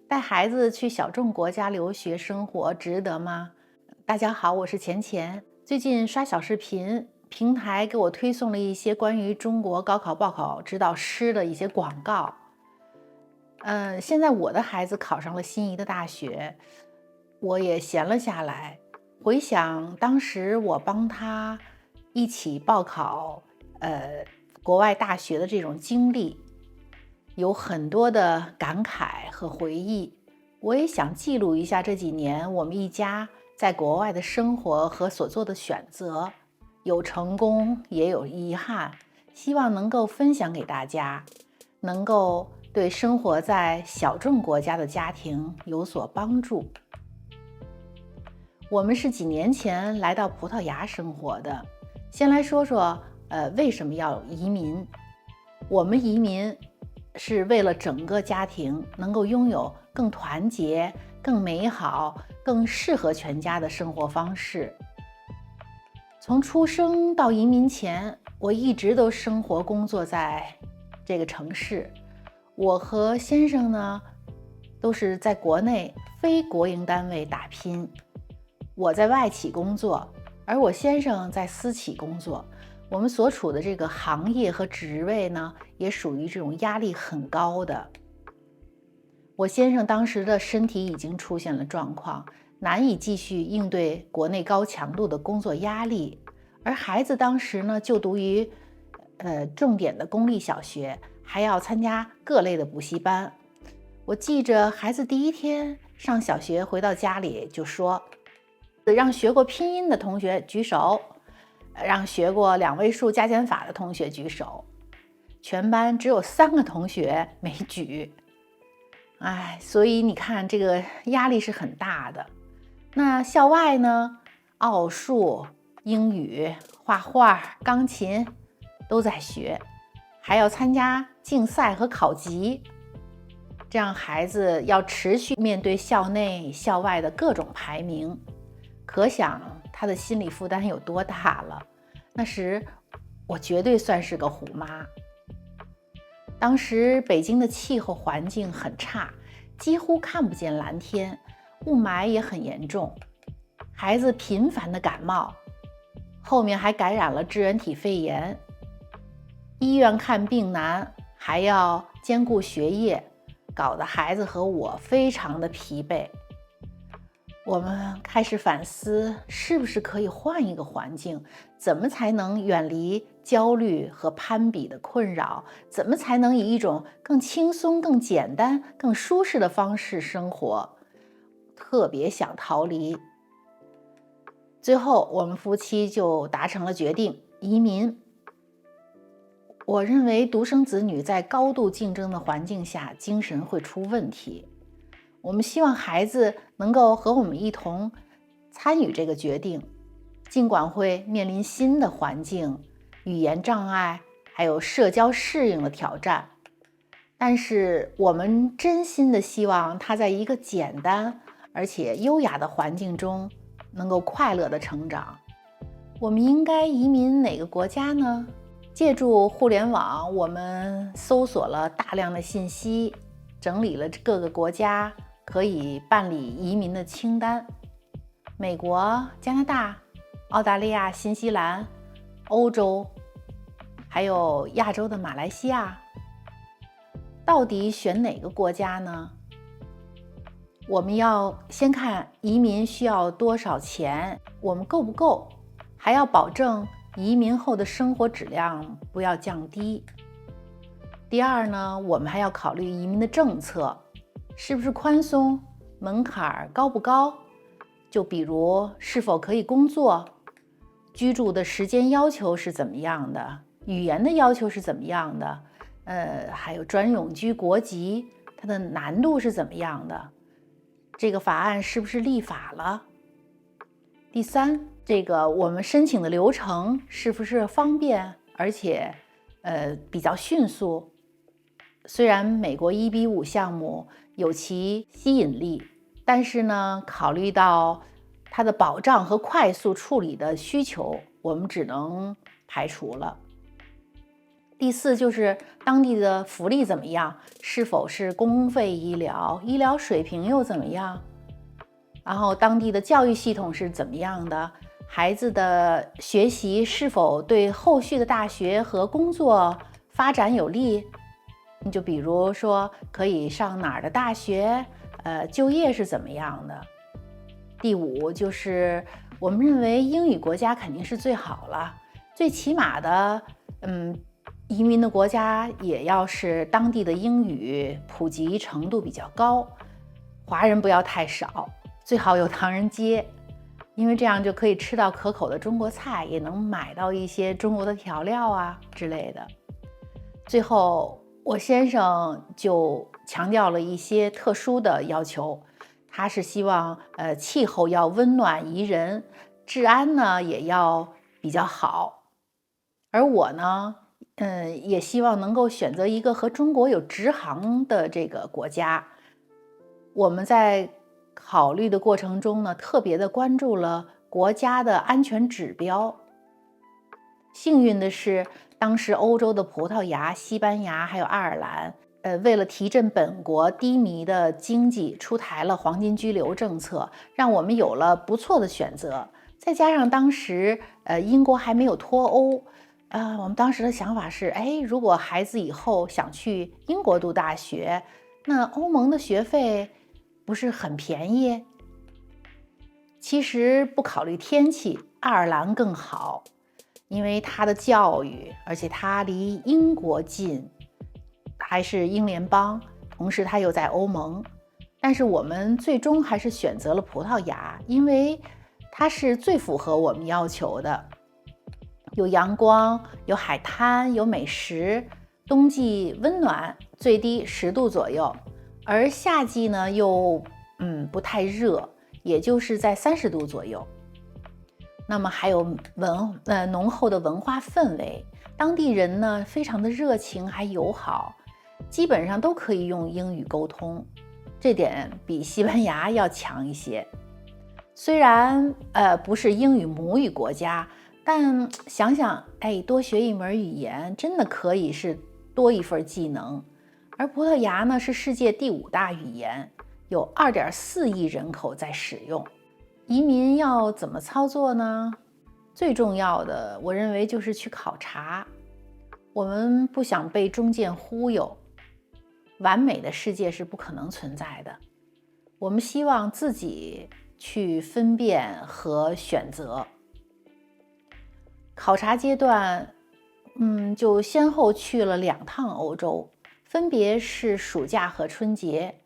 带孩子去小众国家留学生活值得吗？大家好，我是钱钱。最近刷小视频，平台给我推送了一些关于中国高考报考指导师的一些广告。现在我的孩子考上了心仪的大学，我也闲了下来，回想当时我帮他一起报考国外大学的这种经历，有很多的感慨和回忆。我也想记录一下这几年我们一家在国外的生活和所做的选择，有成功也有遗憾，希望能够分享给大家，能够对生活在小众国家的家庭有所帮助。我们是几年前来到葡萄牙生活的。先来说说为什么要移民。我们移民是为了整个家庭能够拥有更团结、更美好、更适合全家的生活方式。从出生到移民前，我一直都生活工作在这个城市。我和先生呢，都是在国内非国营单位打拼。我在外企工作，而我先生在私企工作。我们所处的这个行业和职位呢，也属于这种压力很高的。我先生当时的身体已经出现了状况，难以继续应对国内高强度的工作压力，而孩子当时呢就读于重点的公立小学，还要参加各类的补习班。我记着孩子第一天上小学回到家里就说，让学过拼音的同学举手，让学过2位数加减法的同学举手。全班只有3个同学没举。所以你看这个压力是很大的。那校外呢，奥数、英语、画画、钢琴都在学，还要参加竞赛和考级。这样孩子要持续面对校内校外的各种排名，可想他的心理负担有多大了。那时我绝对算是个虎妈。当时北京的气候环境很差，几乎看不见蓝天，雾霾也很严重，孩子频繁的感冒，后面还感染了支原体肺炎。医院看病难，还要兼顾学业，搞得孩子和我非常的疲惫。我们开始反思，是不是可以换一个环境，怎么才能远离焦虑和攀比的困扰，怎么才能以一种更轻松、更简单、更舒适的方式生活。特别想逃离。最后我们夫妻就达成了决定，移民。我认为独生子女在高度竞争的环境下，精神会出问题。我们希望孩子能够和我们一同参与这个决定，尽管会面临新的环境、语言障碍，还有社交适应的挑战，但是我们真心的希望他在一个简单而且优雅的环境中能够快乐的成长。我们应该移民哪个国家呢？借助互联网，我们搜索了大量的信息，整理了各个国家可以办理移民的清单。美国、加拿大、澳大利亚、新西兰、欧洲，还有亚洲的马来西亚。到底选哪个国家呢？我们要先看移民需要多少钱，我们够不够，还要保证移民后的生活质量不要降低。第二呢，我们还要考虑移民的政策是不是宽松，门槛高不高，就比如是否可以工作，居住的时间要求是怎么样的，语言的要求是怎么样的，还有转永居国籍它的难度是怎么样的，这个法案是不是立法了。第三，这个我们申请的流程是不是方便，而且比较迅速。虽然美国1:5项目有其吸引力，但是呢，考虑到它的保障和快速处理的需求，我们只能排除了。第4就是当地的福利怎么样，是否是公费医疗，医疗水平又怎么样，然后当地的教育系统是怎么样的，孩子的学习是否对后续的大学和工作发展有利。你就比如说可以上哪儿的大学，就业是怎么样的。第5就是我们认为英语国家肯定是最好了，最起码的移民的国家也要是当地的英语普及程度比较高，华人不要太少，最好有唐人街，因为这样就可以吃到可口的中国菜，也能买到一些中国的调料啊之类的。最后我先生就强调了一些特殊的要求，他是希望气候要温暖宜人，治安呢也要比较好。而我呢也希望能够选择一个和中国有直航的这个国家。我们在考虑的过程中呢，特别的关注了国家的安全指标。幸运的是，当时欧洲的葡萄牙、西班牙还有爱尔兰，为了提振本国低迷的经济，出台了黄金居留政策，让我们有了不错的选择。再加上当时英国还没有脱欧，我们当时的想法是，如果孩子以后想去英国读大学，那欧盟的学费不是很便宜？其实不考虑天气，爱尔兰更好，因为它的教育，而且它离英国近，还是英联邦，同时它又在欧盟。但是我们最终还是选择了葡萄牙，因为它是最符合我们要求的。有阳光，有海滩，有美食，冬季温暖，最低10度左右，而夏季呢又不太热，也就是在30度左右。那么还有浓厚的文化氛围，当地人呢非常的热情还友好，基本上都可以用英语沟通，这点比西班牙要强一些。虽然不是英语母语国家，但想想多学一门语言真的可以是多一份技能。而葡萄牙呢是世界第5大语言，有2.4亿人口在使用。移民要怎么操作呢？最重要的我认为就是去考察。我们不想被中介忽悠，完美的世界是不可能存在的，我们希望自己去分辨和选择。考察阶段就先后去了2趟欧洲，分别是暑假和春节，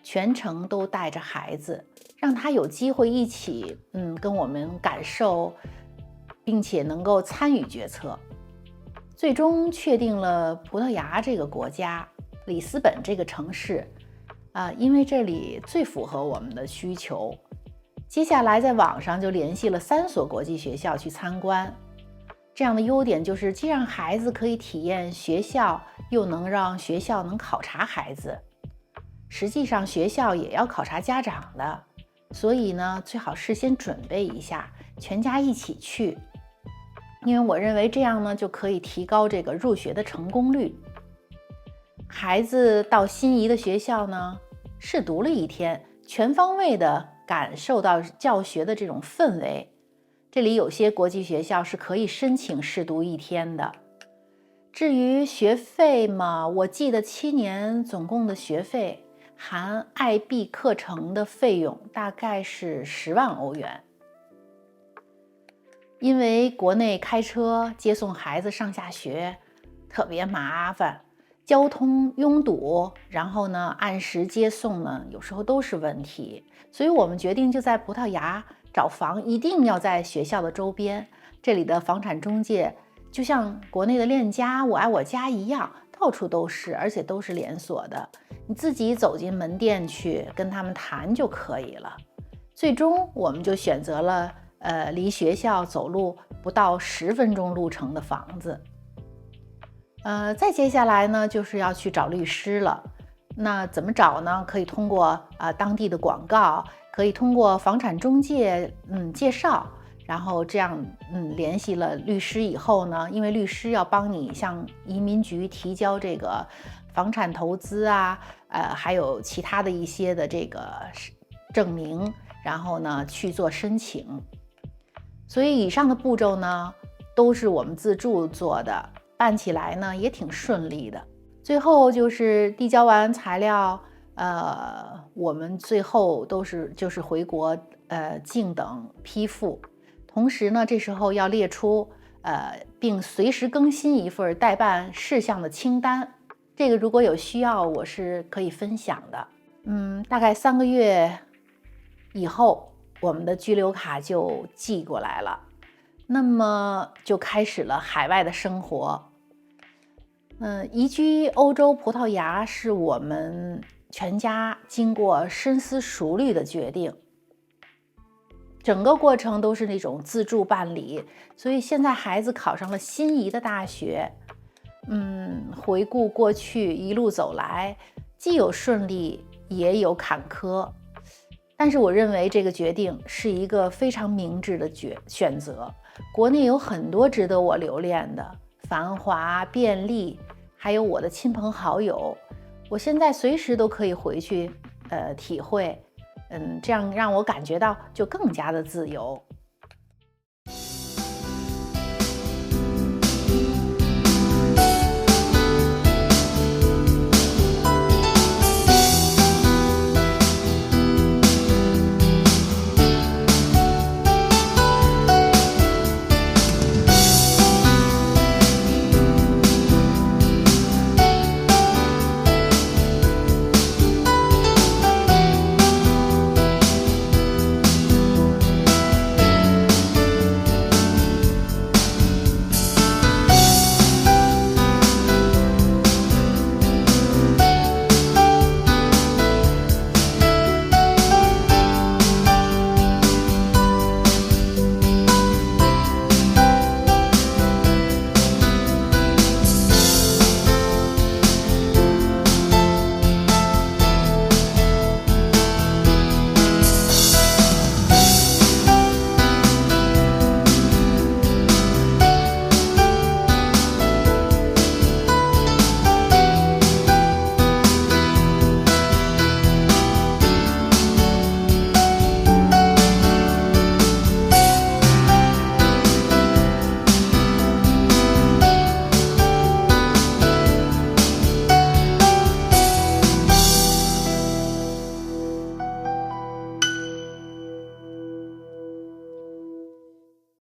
全程都带着孩子，让他有机会一起跟我们感受，并且能够参与决策。最终确定了葡萄牙这个国家，里斯本这个城市因为这里最符合我们的需求。接下来在网上就联系了3所国际学校去参观。这样的优点就是既让孩子可以体验学校，又能让学校能考察孩子。实际上学校也要考察家长的，所以呢最好事先准备一下，全家一起去。因为我认为这样呢就可以提高这个入学的成功率。孩子到心仪的学校呢试读了1天，全方位的感受到教学的这种氛围。这里有些国际学校是可以申请试读1天的。至于学费嘛，我记得7年总共的学费含IB 课程的费用大概是10万欧元。因为国内开车接送孩子上下学特别麻烦，交通拥堵，然后呢按时接送呢有时候都是问题，所以我们决定就在葡萄牙找房，一定要在学校的周边。这里的房产中介就像国内的链家、我爱我家一样，到处都是，而且都是连锁的，你自己走进门店去跟他们谈就可以了。最终我们就选择了离学校走路不到10分钟路程的房子。再接下来呢就是要去找律师了。那怎么找呢？可以通过当地的广告，可以通过房产中介介绍，然后这样联系了律师以后呢，因为律师要帮你向移民局提交这个房产投资啊，还有其他的一些的这个证明，然后呢去做申请。所以以上的步骤呢都是我们自助做的，办起来呢也挺顺利的。最后就是递交完材料，我们最后就是回国静等批复。同时呢，这时候要列出并随时更新一份待办事项的清单。这个如果有需要，我是可以分享的。大概3个月以后，我们的居留卡就寄过来了，那么就开始了海外的生活。移居欧洲葡萄牙是我们全家经过深思熟虑的决定。整个过程都是那种自助办理，所以现在孩子考上了心仪的大学。回顾过去一路走来，既有顺利，也有坎坷，但是我认为这个决定是一个非常明智的选择。国内有很多值得我留恋的繁华便利，还有我的亲朋好友，我现在随时都可以回去体会。这样让我感觉到就更加的自由。